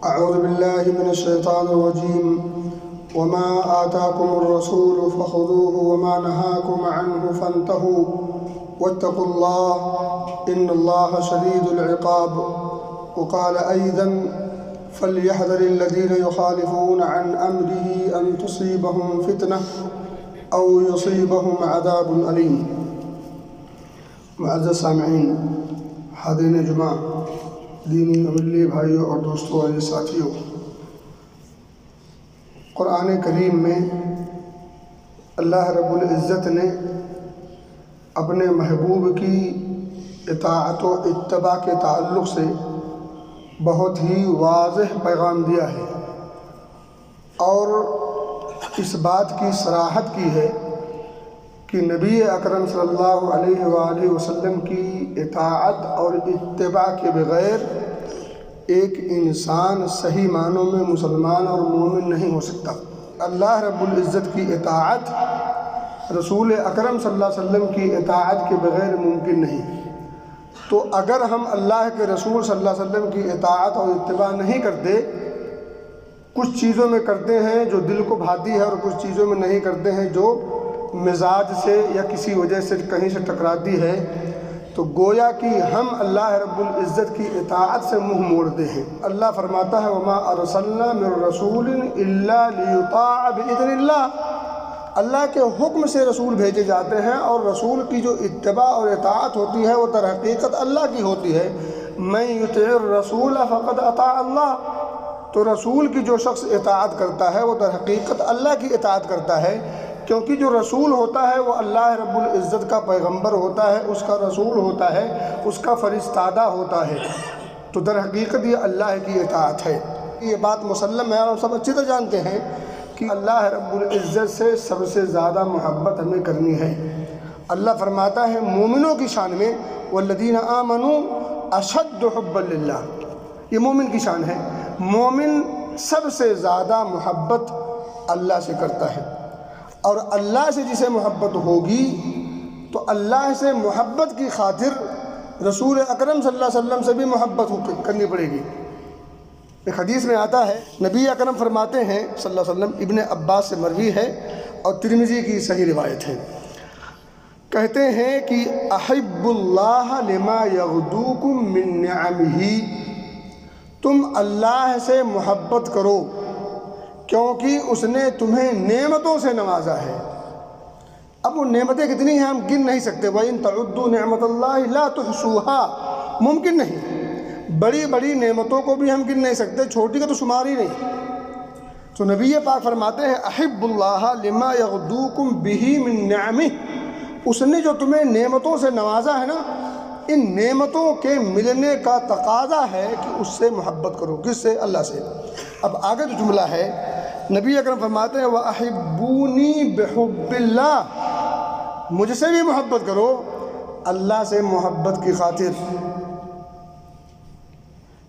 أعوذ بالله من الشيطان الرجيم وما آتاكم الرسول فخذوه وما نهاكم عنه فانتهوا واتقوا الله إن الله شديد العقاب. وقال أيضا فليحذر الذين يخالفون عن أمره أن تصيبهم فتنة أو يصيبهم عذاب أليم. معزز سامعین، حاضرین جمعہ، دینی عملی بھائیوں اور دوستوں اور ساتھیوں، قرآن کریم میں اللہ رب العزت نے اپنے محبوب کی اطاعت و اتباع کے تعلق سے بہت ہی واضح پیغام دیا ہے اور اس بات کی صراحت کی ہے کہ نبی اکرم صلی اللہ علیہ وآلہ وسلم کی اطاعت اور اتباع کے بغیر ایک انسان صحیح معنوں میں مسلمان اور مومن نہیں ہو سکتا۔ اللہ رب العزت کی اطاعت رسول اکرم صلی اللہ علیہ وسلم کی اطاعت کے بغیر ممکن نہیں۔ تو اگر ہم اللہ کے رسول صلی اللہ علیہ وسلم کی اطاعت اور اتباع نہیں کرتے، کچھ چیزوں میں کرتے ہیں جو دل کو بھاتی ہے اور کچھ چیزوں میں نہیں کرتے ہیں جو مزاج سے یا کسی وجہ سے کہیں سے ٹکراتی ہے، تو گویا کہ ہم اللہ رب العزت کی اطاعت سے منہ موڑتے ہیں۔ اللہ فرماتا ہے وَمَا أَرْسَلْنَا مِن رَّسُولٍ إِلَّا لِيُطَاعَ بِإِذْنِ اللَّهِ۔ اللہ کے حکم سے رسول بھیجے جاتے ہیں اور رسول کی جو اتباع اور اطاعت ہوتی ہے وہ در حقیقت اللہ کی ہوتی ہے۔ مَن يُطِعِ الرَّسُولَ فَقَدْ أَطَاعَ اللَّهَ۔ تو رسول کی جو شخص اطاعت کرتا ہے وہ در حقیقت اللہ کی اطاعت کرتا ہے، کیونکہ جو رسول ہوتا ہے وہ اللہ رب العزت کا پیغمبر ہوتا ہے، اس کا رسول ہوتا ہے، اس کا فرستادہ ہوتا ہے، تو در حقیقت یہ اللہ کی اطاعت ہے۔ یہ بات مسلم ہے اور ہم سب اچھی طرح جانتے ہیں کہ اللہ رب العزت سے سب سے زیادہ محبت ہمیں کرنی ہے۔ اللہ فرماتا ہے مومنوں کی شان میں والذین آمنوا اشد حبا للہ، یہ مومن کی شان ہے۔ مومن سب سے زیادہ محبت اللہ سے کرتا ہے، اور اللہ سے جسے محبت ہوگی تو اللہ سے محبت کی خاطر رسول اکرم صلی اللہ علیہ وسلم سے بھی محبت کرنی پڑے گی۔ ایک حدیث میں آتا ہے، نبی اکرم فرماتے ہیں صلی اللہ علیہ وسلم، ابن عباس سے مروی ہے اور ترمذی کی صحیح روایت ہے، کہتے ہیں کہ احب اللہ لما یغدوکم من نعمہ، تم اللہ سے محبت کرو کیونکہ اس نے تمہیں نعمتوں سے نوازا ہے۔ اب وہ نعمتیں کتنی ہیں ہم گن نہیں سکتے۔ وَإِن تَعُدُّوا نِعْمَةَ اللَّهِ لَا تُحْصُوهَا، ممکن نہیں۔ بڑی بڑی نعمتوں کو بھی ہم گن نہیں سکتے، چھوٹی کا تو شمار ہی نہیں۔ تو نبی پاک فرماتے ہیں احب اللہ لما یغدوکم بہ من نعمہ، اس نے جو تمہیں نعمتوں سے نوازا ہے نا، ان نعمتوں کے ملنے کا تقاضا ہے کہ اس سے محبت کرو۔ کس سے؟ اللہ سے۔ اب آگے جو جملہ ہے، نبی اکرم فرماتے ہیں وَأَحِبُّونِي بِحُبِّ اللَّهِ، مجھ سے بھی محبت کرو اللہ سے محبت کی خاطر۔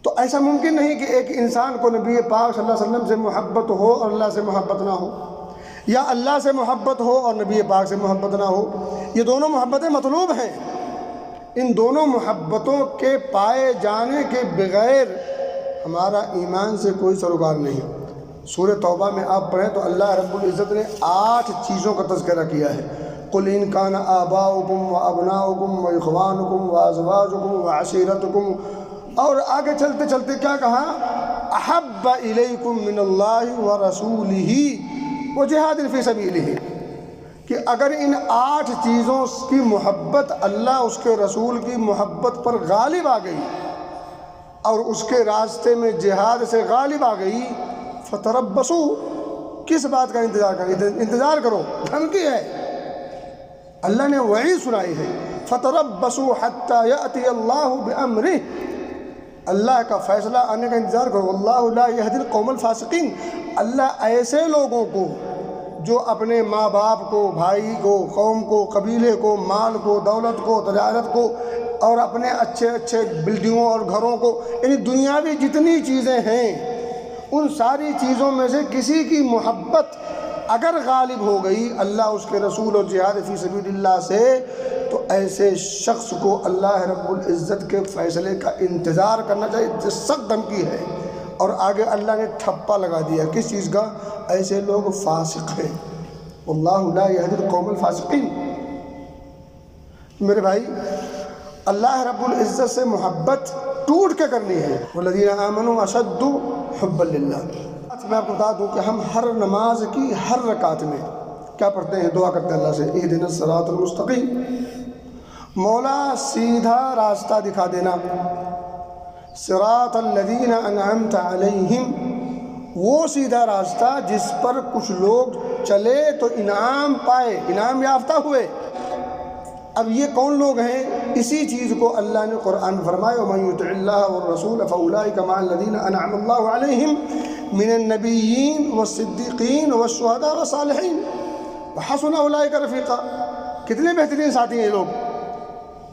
تو ایسا ممکن نہیں کہ ایک انسان کو نبی پاک صلی اللہ علیہ وسلم سے محبت ہو اور اللہ سے محبت نہ ہو، یا اللہ سے محبت ہو اور نبی پاک سے محبت نہ ہو۔ یہ دونوں محبتیں مطلوب ہیں۔ ان دونوں محبتوں کے پائے جانے کے بغیر ہمارا ایمان سے کوئی سروکار نہیں۔ سورہ توبہ میں آپ پڑھیں تو اللہ رب العزت نے 8 چیزوں کا تذکرہ کیا ہے۔ قُلْ إِنْ كَانَ آبَاؤُكُمْ وَأَبْنَاؤُكُمْ وَإِخْوَانُكُمْ وَأَزْوَاجُكُمْ وَعَشِيرَتُكُمْ، اور آگے چلتے چلتے کیا کہا؟ أَحَبَّ إِلَيْكُمْ مِنَ اللَّهِ وَرَسُولِهِ وَجِهَادٍ فِي سَبِيلِهِ، کہ اگر ان 8 چیزوں کی محبت اللہ اس کے رسول کی محبت پر غالب آ گئی اور اس کے راستے میں جہاد سے غالب آ گئی، فتربصوا، کس بات کا انتظار کریں؟ انتظار کرو، دھمکی ہے۔ اللہ نے وعید سنائی ہے فتربصوا حتی یأتی اللہ بأمرہ، اللہ کا فیصلہ آنے کا انتظار کرو۔ واللہ لا یہدی القوم الفاسقین، اللہ ایسے لوگوں کو جو اپنے ماں باپ کو، بھائی کو، قوم کو، قبیلے کو، مال کو، دولت کو، تجارت کو اور اپنے اچھے اچھے بلڈنگوں اور گھروں کو، یعنی دنیاوی جتنی چیزیں ہیں ان ساری چیزوں میں سے کسی کی محبت اگر غالب ہو گئی اللہ اس کے رسول اور جہاد فی سبیل اللہ سے، تو ایسے شخص کو اللہ رب العزت کے فیصلے کا انتظار کرنا چاہیے۔ سخت دھمکی ہے اور آگے اللہ نے ٹھپا لگا دیا کس چیز کا؟ ایسے لوگ فاسق ہیں، واللہ لا یہدی القوم الفاسقین۔ میرے بھائی، اللہ رب العزت سے محبت ٹوٹ کے کرنی ہے، والذین آمنوا اشد حبا للہ۔ میں آپ کو بتا دوں کہ ہم ہر نماز کی ہر رکعت میں کیا پڑھتے ہیں؟ دعا کرتے ہیں اللہ سے، اہدنا الصراط المستقیم، مولا سیدھا راستہ دکھا دینا، صراط الذین انعمت علیہم، وہ سیدھا راستہ جس پر کچھ لوگ چلے تو انعام پائے، انعام یافتہ ہوئے۔ اب یہ کون لوگ ہیں؟ اسی چیز کو اللہ نے قرآن میں فرمایا، وَمَن يُطِعِ اللَّهَ وَالرَّسُولَ فَأُولَٰئِكَ مَعَ الَّذِينَ أَنْعَمَ اللَّهُ عَلَيْهِم مِّنَ النَّبِيِّينَ وَالصِّدِّيقِينَ وَالشُّهَدَاءِ وَالصَّالِحِينَ وَحَسُنَ أُولَٰئِكَ رَفِيقًا۔ کتنے بہترین ساتھی ہیں یہ لوگ،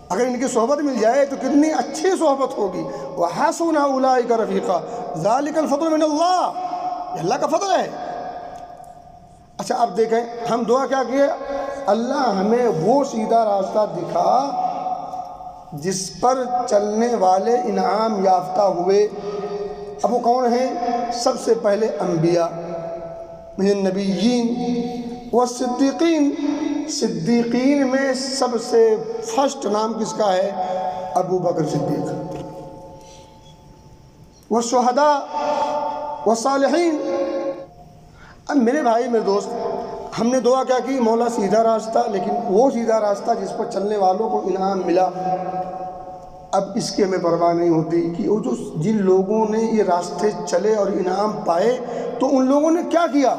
اگر ان کی صحبت مل جائے تو کتنی اچھی صحبت ہوگی۔ وَحَسُنَ أُولَٰئِكَ رَفِيقًا، ذَلِكَ الْفَضْلُ مِنَ اللَّهِ، یہ اللہ کا فضل ہے۔ اچھا اب دیکھیں ہم دعا کیا کیے؟ اللہ ہمیں وہ سیدھا راستہ دکھا جس پر چلنے والے انعام یافتہ ہوئے۔ اب وہ کون ہیں؟ سب سے پہلے انبیاء، من النبیین والصدیقین، صدیقین میں سب سے فرسٹ نام کس کا ہے؟ ابو بکر صدیق، والشہداء والصالحین۔ اب میرے بھائی میرے دوست، ہم نے دعا کیا کی؟ مولا سیدھا راستہ، لیکن وہ سیدھا راستہ جس پر چلنے والوں کو انعام ملا۔ اب اس کی ہمیں پرواہ نہیں ہوتی کہ وہ جو جن لوگوں نے یہ راستے چلے اور انعام پائے تو ان لوگوں نے کیا کیا۔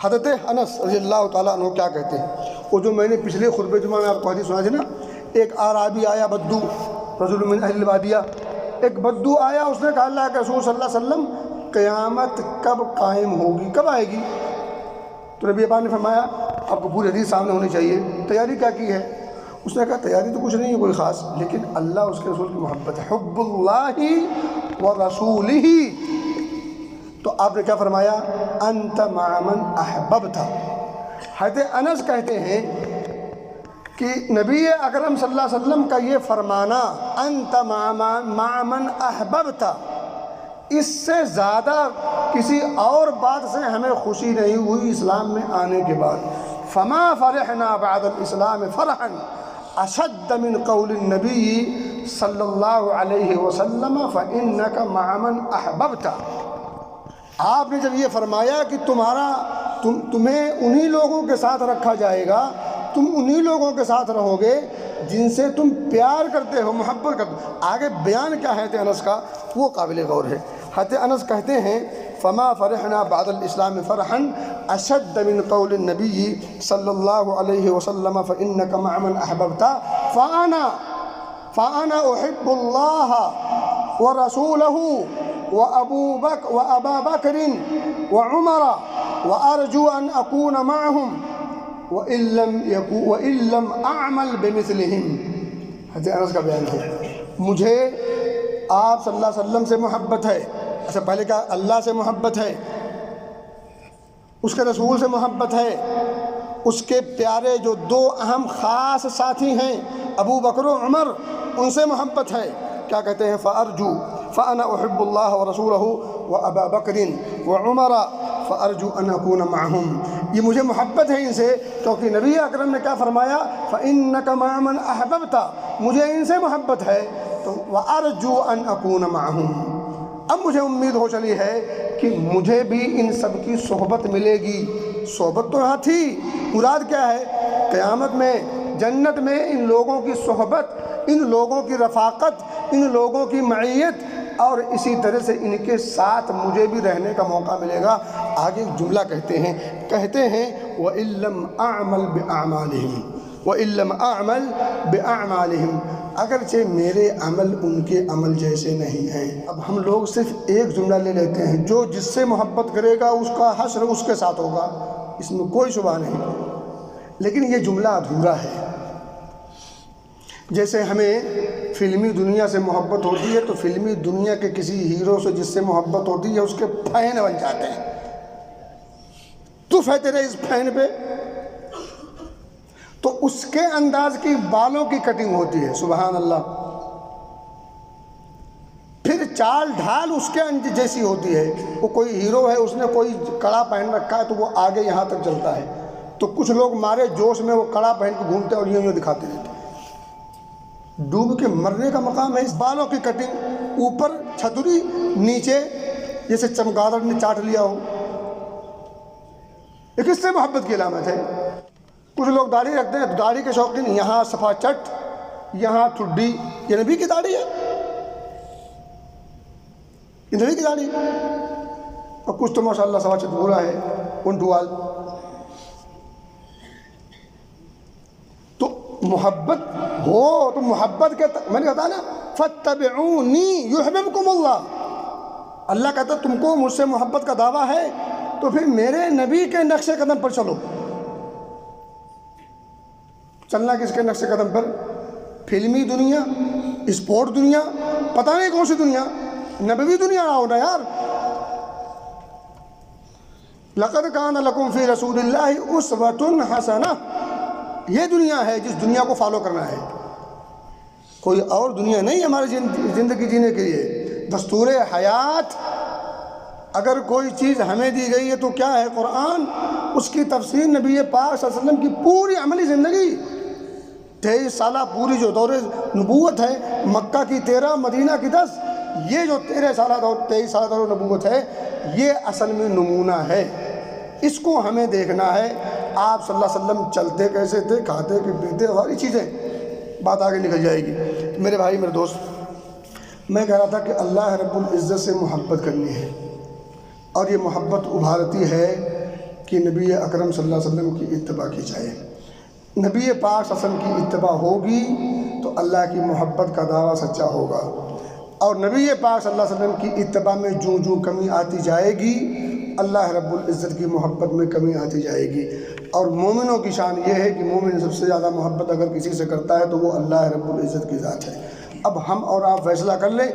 حضرت انس رضی اللہ تعالیٰ عنہ کیا کہتے ہیں؟ وہ جو میں نے پچھلے خطبہ جمعہ میں آپ کو حدیث سنا تھی نا، ایک اعرابی آیا بدو، رجل من اہل البادیہ، ایک بدو آیا، اس نے کہا اللہ کے رسول صلی اللہ علیہ وسلم قیامت کب قائم ہوگی، کب آئے گی؟ تو نبی پاک نے فرمایا آپ کو پوری حدیث سامنے ہونی چاہیے، تیاری کیا کی ہے؟ اس نے کہا تیاری تو کچھ نہیں ہے کوئی خاص، لیکن اللہ اس کے رسول کی محبت ہے، حب اللہ و رسولہ۔ تو آپ نے کیا فرمایا؟ انت مع من احببت۔ حضرت انس کہتے ہیں کہ نبی اکرم صلی اللہ علیہ وسلم کا یہ فرمانا انت مع من احببت، اس سے زیادہ کسی اور بات سے ہمیں خوشی نہیں ہوئی اسلام میں آنے کے بعد۔ فما فرحنا بعد الاسلام فرحا اشد من قول النبی صلی اللہ علیہ وسلم فانک مع من احببت۔ آپ نے جب یہ فرمایا کہ تمہیں انہی لوگوں کے ساتھ رکھا جائے گا، تم انہی لوگوں کے ساتھ رہو گے جن سے تم پیار کرتے ہو، محبت کرتے ہو۔ آگے بیان کیا ہے انس کا، وہ قابل غور ہے۔ حضرت انس کہتے ہیں فما فرحنا بعد الاسلام فرحا اشد من قول النبی صلی اللہ علیہ وسلم فانک مع من احببت فانا احب اللہ ورسولہ وابا بکر وعمر وارجو ان اکون معهم وان لم اعمل بمثلہم۔ حضرت انس کا بیان ہے مجھے آپ صلی اللہ علیہ وسلم سے محبت ہے۔ اچھا پہلے کہا اللہ سے محبت ہے، اس کے رسول سے محبت ہے، اس کے پیارے جو دو اہم خاص ساتھی ہیں ابو بکر و عمر، ان سے محبت ہے۔ کیا کہتے ہیں؟ فارجو فانا احب اللہ ورسولہ وابا بکر وعمر فارجو ان اکون معهم۔ یہ مجھے محبت ہے ان سے، کیونکہ نبی اکرم نے کیا فرمایا؟ فانک مع من احببت، مجھے ان سے محبت ہے تو وارجو ان اکون معهم۔ اب مجھے امید ہو چلی ہے کہ مجھے بھی ان سب کی صحبت ملے گی۔ صحبت تو یہاں تھی، مراد کیا ہے؟ قیامت میں جنت میں ان لوگوں کی صحبت، ان لوگوں کی رفاقت، ان لوگوں کی معیت، اور اسی طرح سے ان کے ساتھ مجھے بھی رہنے کا موقع ملے گا۔ آگے ایک جملہ کہتے ہیں وَإِن لَّمْ أَعْمَلْ بِأَعْمَالِهِمْ وَإِن لَّمْ أَعْمَلْ بِأَعْمَالِهِمْ، اگرچہ میرے عمل ان کے عمل جیسے نہیں ہیں۔ اب ہم لوگ صرف ایک جملہ لے لیتے ہیں، جو جس سے محبت کرے گا اس کا حشر اس کے ساتھ ہوگا، اس میں کوئی شبہ نہیں، لیکن یہ جملہ ادھورا ہے۔ جیسے ہمیں فلمی دنیا سے محبت ہوتی ہے تو فلمی دنیا کے کسی ہیرو سے جس سے محبت ہوتی ہے اس کے فین بن جاتے ہیں، تف ہے تیرے اس فین پہ، تو اس کے انداز کی بالوں کی کٹنگ ہوتی ہے، سبحان اللہ۔ پھر چال ڈھال اس کے جیسی ہوتی ہے. وہ کوئی ہیرو ہے, اس نے کوئی کڑا پہن رکھا ہے تو وہ آگے یہاں تک چلتا ہے, تو کچھ لوگ مارے جوش میں وہ کڑا پہن کے گھومتے اور یوں دکھاتے رہتے ہیں. ڈوب کے مرنے کا مقام ہے. بالوں کی کٹنگ, اوپر چھتری, نیچے جیسے چمگادڑ نے چاٹ لیا ہو, یہ کس سے محبت کی علامت ہے؟ کچھ لوگ داڑھی رکھتے ہیں, داڑھی کے شوقین, یہاں صفا چٹ, یہاں ٹھڈی. یہ نبی کی داڑھی ہے؟ یہ نبی کی داڑھی؟ اور کچھ تو ماشاءاللہ صفا چٹ بورا ہے, انٹوال. تو محبت ہو تو محبت کے میں نے کہا نا فَاتَّبِعُونِي يُحْبِبْكُمُ اللَّهُ. اللہ کہتا تم کو مجھ سے محبت کا دعویٰ ہے تو پھر میرے نبی کے نقش قدم پر چلو. چلنا کس کے نقش قدم پر؟ فلمی دنیا, اسپورٹ دنیا, پتہ نہیں کون سی دنیا, نبوی دنیا نہ ہونا یار. لَقَدْ كَانَ لَكُمْ فِي رَسُولِ اللَّهِ أُسْوَةٌ حَسَنَةٌ. یہ دنیا ہے جس دنیا کو فالو کرنا ہے, کوئی اور دنیا نہیں ہماری زندگی جینے کے لیے. دستور حیات اگر کوئی چیز ہمیں دی گئی ہے تو کیا ہے؟ قرآن. اس کی تفسیر نبی پاک صلی اللہ علیہ وسلم کی پوری عملی زندگی, 23 سالہ پوری جو دور نبوت ہے, مکہ کی 13, مدینہ کی 10, یہ جو 23 سالہ دور نبوت ہے, یہ اصل میں نمونہ ہے. اس کو ہمیں دیکھنا ہے. آپ صلی اللہ علیہ وسلم چلتے کیسے تھے, کھاتے کہ پیتے, ساری چیزیں, بات آگے نکل جائے گی. میرے بھائی, میرے دوست, میں کہہ رہا تھا کہ اللہ رب العزت سے محبت کرنی ہے, اور یہ محبت ابھارتی ہے کہ نبی اکرم صلی اللہ علیہ وسلم کی اتباع کی جائے. نبی پاک صلی اللہ علیہ وسلم کی اتباع ہوگی تو اللہ کی محبت کا دعویٰ سچا ہوگا, اور نبی پاک صلی اللہ علیہ وسلم کی اتباع میں جو کمی آتی جائے گی, اللہ رب العزت کی محبت میں کمی آتی جائے گی. اور مومنوں کی شان یہ ہے کہ مومن سب سے زیادہ محبت اگر کسی سے کرتا ہے تو وہ اللہ رب العزت کی ذات ہے. اب ہم اور آپ فیصلہ کر لیں,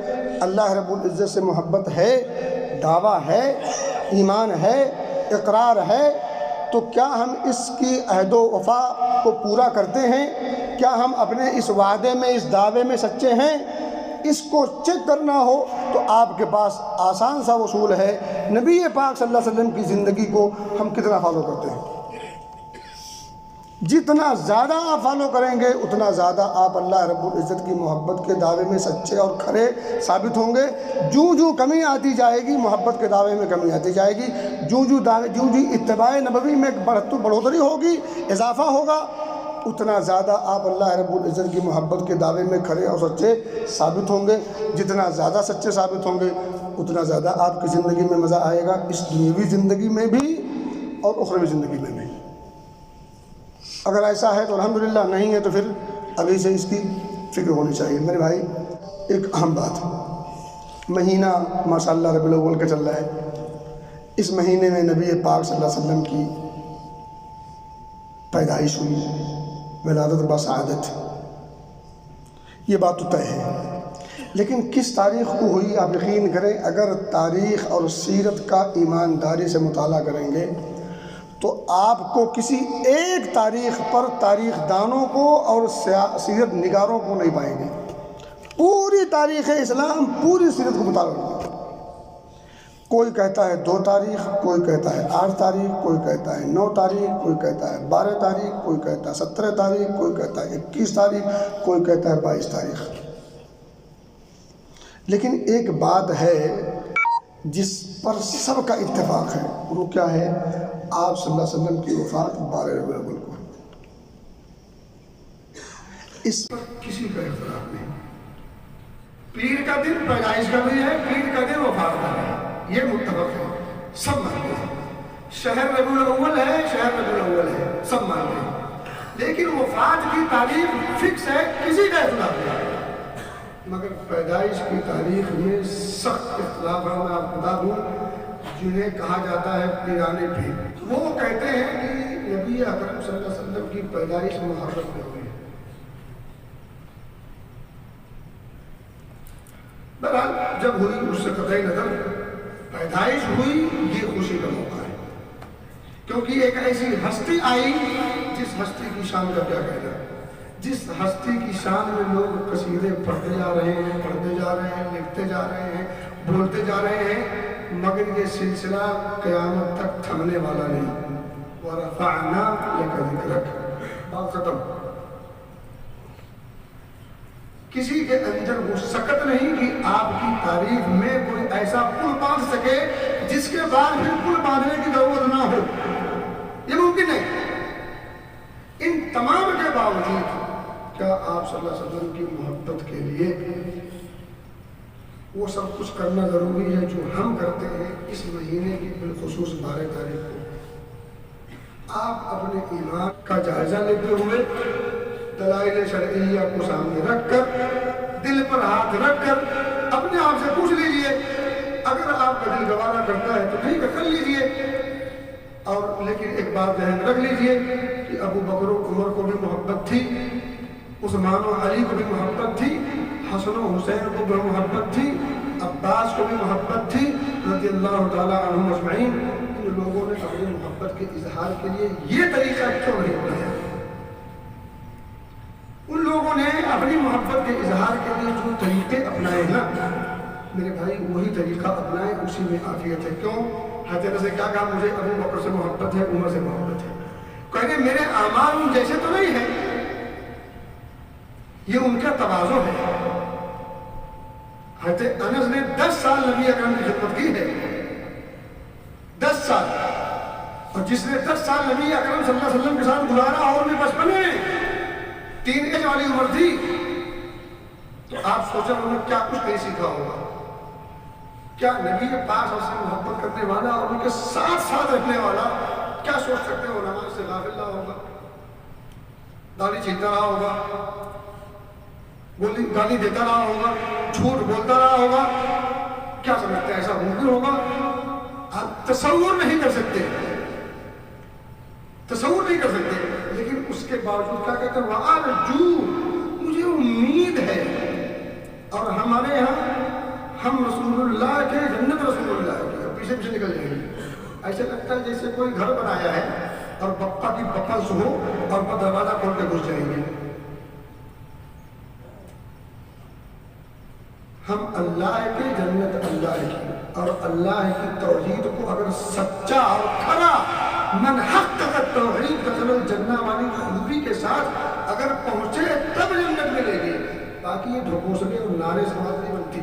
اللہ رب العزت سے محبت ہے, دعویٰ ہے, ایمان ہے, اقرار ہے, تو کیا ہم اس کی عہد و وفا کو پورا کرتے ہیں؟ کیا ہم اپنے اس وعدے میں, اس دعوے میں سچے ہیں؟ اس کو چیک کرنا ہو تو آپ کے پاس آسان سا اصول ہے. نبی پاک صلی اللہ علیہ وسلم کی زندگی کو ہم کتنا فالو کرتے ہیں؟ جتنا زیادہ آپ فالو کریں گے اتنا زیادہ آپ اللہ رب العزت کی محبت کے دعوے میں سچے اور کھرے ثابت ہوں گے. جو کمی آتی جائے گی محبت کے دعوے میں کمی آتی جائے گی, جو اتباع نبوی میں بڑھوتری ہوگی, اضافہ ہوگا, اتنا زیادہ آپ اللہ رب العزت کی محبت کے دعوے میں کھڑے اور سچے ثابت ہوں گے. جتنا زیادہ سچے ثابت ہوں گے اتنا زیادہ آپ کی زندگی میں مزہ آئے گا, اس دنیاوی زندگی میں بھی اور اخروی زندگی میں بھی. اگر ایسا ہے تو الحمدللہ, نہیں ہے تو پھر ابھی سے اس کی فکر ہونی چاہیے. میرے بھائی, ایک اہم بات, مہینہ ماشاءاللہ ربیع الاول کا چل رہا ہے. اس مہینے میں نبی پاک صلی اللہ علیہ وسلم کی پیدائش ہوئی, ولادت بسعادت, یہ بات تو طے ہے. لیکن کس تاریخ کو ہوئی آپ یقین کریں, اگر تاریخ اور سیرت کا ایمانداری سے مطالعہ کریں گے تو آپ کو کسی ایک تاریخ پر تاریخ دانوں کو اور سیرت نگاروں کو نہیں پائیں گے. پوری تاریخ اسلام, پوری سیرت کو مطالعہ. کوئی کہتا ہے 2 تاریخ, کوئی کہتا ہے 8 تاریخ, کوئی کہتا ہے 9 تاریخ, کوئی کہتا ہے 12 تاریخ, کوئی کہتا ہے 17 تاریخ, کوئی کہتا ہے 21 تاریخ, کوئی کہتا ہے 22 تاریخ. لیکن ایک بات ہے جس پر سب کا اتفاق ہے, وہ کیا ہے؟ آپ صلی اللہ علیہ وسلم کی وفات 12 ربیع الاول کو. اس پر کسی کا اختلاف نہیں. پیر کا دن پیدائش کا بھی ہے, پیر کا دن وفات کا بھی ہے, یہ متفق ہے, سب مانتے ہیں. شہر ربیع الاول ہے, شہر ربیع الاول ہے, سب مانتے ہیں. لیکن وفات کی تاریخ فکس ہے, کسی کا اختلاف نہیں. مگر پیدائش کی تاریخ میں سخت اختلاف ہے. میں آپ بتا دوں, جنہیں کہا جاتا ہے پیرانے پیر, وہ کہتے ہیں کہ نبی اکرم صلی اللہ علیہ وسلم کی پیدائش محرم میں ہوئی. بہرحال جب ہوئی اس سے قطعی نظر, پیدائش ہوئی یہ خوشی کا موقع ہے, کیونکہ ایک ایسی ہستی آئی جس ہستی کی شان کا کیا کہنا. جس ہستی کی شان میں لوگ قصیدے پڑھتے جا رہے ہیں لکھتے جا رہے ہیں بولتے جا رہے ہیں، مگر یہ سلسلہ قیامت تک تھمنے والا نہیں۔ وَرَفَعْنَا لَكَ ذِكْرَكَ، بات ختم۔ کسی کے اندر وہ سکت نہیں کہ آپ کی تعریف میں کوئی ایسا پل باندھ سکے جس کے بعد پھر پل باندھنے کی ضرورت نہ ہو، یہ ممکن نہیں۔ ان تمام کے باوجود کیا آپ صلی اللہ علیہ وسلم کی محبت کے لیے وہ سب کچھ کرنا ضروری ہے جو ہم کرتے ہیں اس مہینے کی بالخصوص 12 تاریخ کو؟ آپ اپنے ایمان کا جائزہ لیتے ہوئے دلائل شرعیہ کو سامنے رکھ کر، دل پر ہاتھ رکھ کر اپنے آپ سے پوچھ لیجئے، اگر آپ کا دل گوارا کرتا ہے تو ٹھیک ہے کر لیجئے، اور لیکن ایک بات ذہن رکھ لیجئے کہ ابو بکر و عمر کو بھی محبت تھی، عثمان و علی کو بھی محبت تھی، حسن و حسین کو بھی محبت تھی، عباس کو بھی محبت تھی رضی اللہ تعالیٰ عنہم اجمعین۔ ان لوگوں نے اپنی محبت کے اظہار کے لیے یہ طریقہ کیوں نہیں اپنایا؟ ان لوگوں نے اپنی محبت کے اظہار کے لیے جو طریقے اپنائے نا میرے بھائی، وہی طریقہ اپنائے، اسی میں عافیت ہے۔ کیوں؟ حضرت سے کیا کہا؟ مجھے ابو بکر سے محبت ہے، عمر سے محبت ہے۔ کہنے میرے اعمال ان جیسے تو نہیں ہیں، یہ ان کا تواضع ہے۔ حضرت انس نے 10 سال نبی اکرم کی خدمت کی ہے، 10 سال، اور جس نے 10 سال نبی اکرم صلی اللہ علیہ وسلم کے ساتھ گزارا اور بھی بچپن میں تین ایج والی عمر تھی، تو آپ سوچیں انہوں نے کیا کچھ نہیں سیکھا ہوگا؟ کیا نبی پاک سے محبت کرنے والا اور ان کے ساتھ رکھنے والا کیا سوچ سکتے ہو؟ نماز سے غافل نہ ہوگا، داڑھی چھیلتا رہا ہوگا، گالی دیتا رہا ہوگا، جھوٹ بولتا رہا ہوگا؟ کیا سمجھتے ہیں ایسا ممکن ہوگا؟ آپ تصور نہیں کر سکتے، تصور نہیں کر سکتے۔ لیکن اس کے باوجود کیا کہتے ہیں؟ وَأَرْجُو، مجھے امید ہے، اور ہمارے یہاں ہم رسول اللہ کے جنت رسول اللہ کی پیچھے پیچھے نکل جائیں گے۔ ایسے لگتا ہے جیسے کوئی گھر بنایا ہے اور پپا کی پپس ہو اور وہ دروازہ کھول کے گھس جائیں گے۔ ہم اللہ کی جنت اللہ کی اور اللہ کی توحید کو اگر سچا اور کھرا من حقق توحید دخل الجنہ والی خوبی کے ساتھ اگر پہنچے تب جنت ملے گی، باقی یہ ڈھکوسلے اور نعرے سے بات نہیں بنتی۔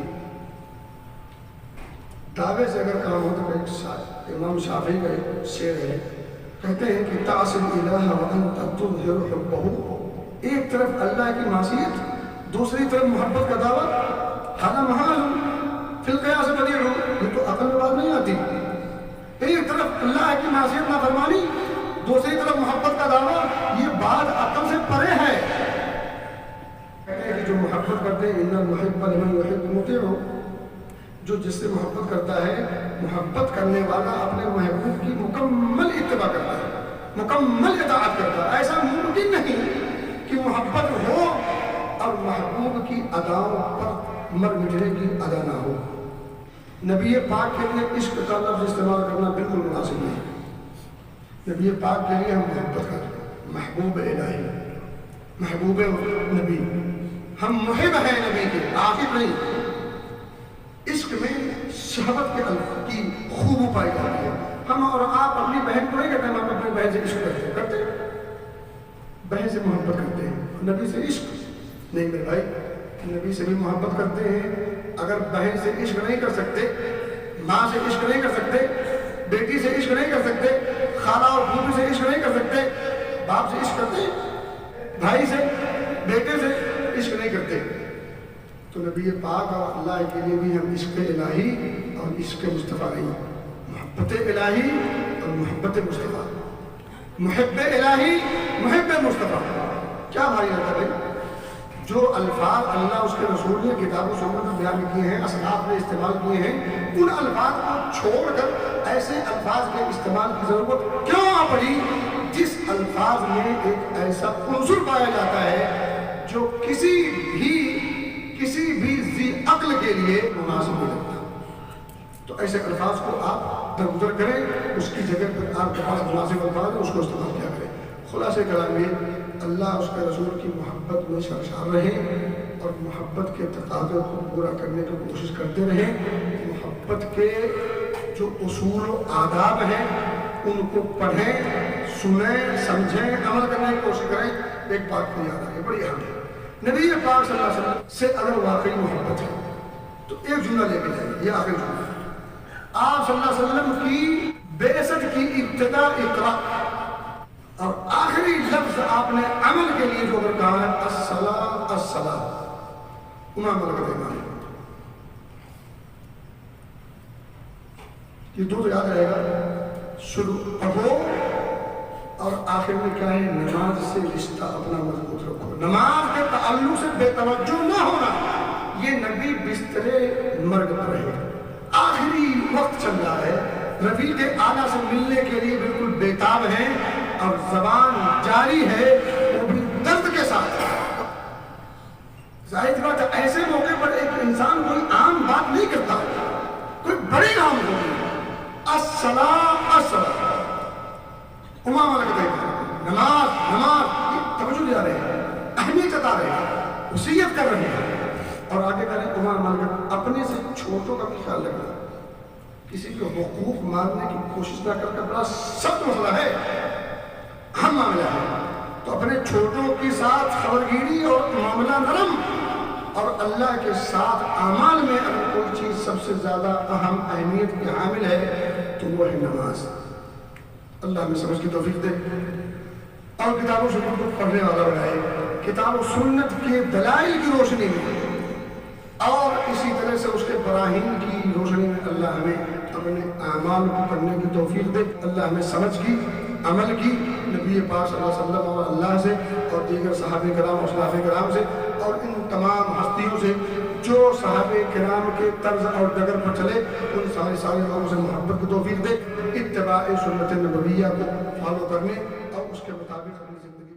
دعوے سے اگر کام ہو تو ایک امام شافعی کا ایک شعر ہے، کہتے ہیں کہ تعصی الالہ وانت تظہر حبہ، ایک طرف اللہ کی معصیت دوسری طرف محبت کا دعویٰ، حالا محال فی القیاس بدیع، یہ تو عقل میں بات نہیں آتی۔ ایک طرف اللہ کی معصیت نافرمانی، دوسری طرف محبت کا دعویٰ، یہ بات عقل سے پرے ہے۔ کہتے ہیں کہ جو محبت کرتے ہیں ان المحب لمن یحب مطیع، جو جس سے محبت کرتا ہے، محبت کرنے والا اپنے محبوب کی مکمل اتباع کرتا ہے، مکمل اطاعت کرتا ہے۔ ایسا ممکن نہیں کہ محبت ہو اور محبوب کی اداؤں پر مر مٹنے کی ادا نہ ہو۔ نبی پاک کے لیے عشق کا لفظ استعمال کرنا بالکل مناسب نہیں۔ نبی پاک کے لیے ہم محبت کرتے ہیں، محبوب الہی، محبوب نبی، ہم محب ہیں نبی کے، عاشق نہیں۔ عشق میں شہوت کی خوب پائی جاتی ہے۔ ہم اور آپ اپنی بہن کو نہیں کہتے ہیں ہم اپنی بہن سے عشق کرتے ہیں، بہن سے محبت کرتے ہیں، نبی سے عشق نہیں۔ میرے بھائی، نبی سے بھی محبت کرتے ہیں، اگر بہن سے عشق نہیں کر سکتے، ماں سے عشق نہیں کر سکتے، بیٹی سے عشق نہیں کر سکتے، خالہ اور پھوپھی سے عشق نہیں کر سکتے، باپ سے عشق کرتے ہیں، بھائی سے، بیٹے سے عشق نہیں کرتے، تو نبی پاک اور اللہ کے لیے بھی ہم عشق الہی اور عشق مصطفیٰ نہیں، محبت الہی اور محبت مصطفیٰ، محب الہی محب مصطفیٰ۔ کیا بھائی رہتا بھائی؟ جو الفاظ اللہ اس کے رسول نے کتاب و سنت میں بیان کیے ہیں، اسلاف نے استعمال کیے ہیں، ان الفاظ کو چھوڑ کر ایسے الفاظ کے استعمال کی ضرورت کیوں آ پڑی جس الفاظ میں ایک ایسا عنصر پایا جاتا ہے جو کسی بھی ذی عقل کے لیے مناسب نہیں لگتا؟ تو ایسے الفاظ کو آپ درگزر کریں، اس کی جگہ پر آپ کے پاس مناسب الفاظ ہیں اس کو استعمال کیا کریں۔ خلاصہ کلام یہ اللہ اس کے رسول کی محبت میں سرشار رہیں اور محبت کے تقاضے کو پورا کرنے کی کوشش کرتے رہیں۔ محبت کے جو اصول و آداب ہیں ان کو پڑھیں، سنیں، سمجھیں، عمل کرنے کی کوشش کریں۔ ایک بات کو یاد رکھیں، بڑی اہم ہے، نبی پاک صلی اللہ علیہ وسلم سے اگر واقعی محبت ہے تو ایک جملہ لے کے جائیں، یہ آخری جملہ ہے۔ آپ صلی اللہ علیہ وسلم کی بعثت کی ابتدا اقرا، اور آخری لفظ آپ نے عمل کے لیے جو کہا ہے الصلاۃ الصلاۃ، امام ملک ایمان، یہ دو یاد رہے گا، شروع پڑھو اور آخر میں کیا ہے، نماز سے رشتہ اپنا مضبوط رکھو، نماز کے تعلق سے بے توجہ نہ ہونا۔ یہ نبی بسترے مرگ پر ہے، آخری وقت چل رہا ہے، رفیق اعلیٰ سے ملنے کے لیے بالکل بےتاب ہیں اور زبان جاری ہے، وہ بھی درد کے ساتھ۔ ظاہر بات ہے ایسے موقع پر ایک انسان کوئی عام بات نہیں کرتا، کوئی بڑی کام ہوگی، الصلاۃ الصلاۃ، امام ملک دیکھا، نماز نماز، توجہ دے رہے ہیں، اہمیت جتا رہے ہیں، وصیت کر رہے ہیں، اور آگے کریں امام ملک اپنے سے چھوٹوں کا بھی خیال رکھنا، کسی کے حقوق ماننے کی کوشش نہ کر کے، بڑا سخت مسئلہ ہے، اہم معاملہ ہے، تو اپنے چھوٹوں کے ساتھ خبرگیری اور معاملہ نرم، اور اللہ کے ساتھ اعمال میں اگر کوئی چیز سب سے زیادہ اہم اہمیت کی حامل ہے تو وہ ہے نماز۔ اللہ ہمیں سمجھ کی توفیق دے اور کتاب و سنت کو پڑھنے والا بنائے، کتاب و سنت کے دلائل کی روشنی میں اور اسی طرح سے اس کے براہین کی روشنی میں اللہ ہمیں اپنے اعمال کو کرنے کی توفیق دے۔ اللہ ہمیں سمجھ کی، عمل کی، نبی پاک صلی اللہ علیہ وسلم اور اللہ سے اور دیگر صحابہ کرام اور اسلاف کرام سے اور ان تمام ہستیوں سے جو صحابہ کرام کے طرز اور ڈگر پر چلے، ان سارے لوگوں سے محبت کی توفیق دے، اتباع سنت نبویہ کو فالو کرنے اور اس کے مطابق اپنی زندگی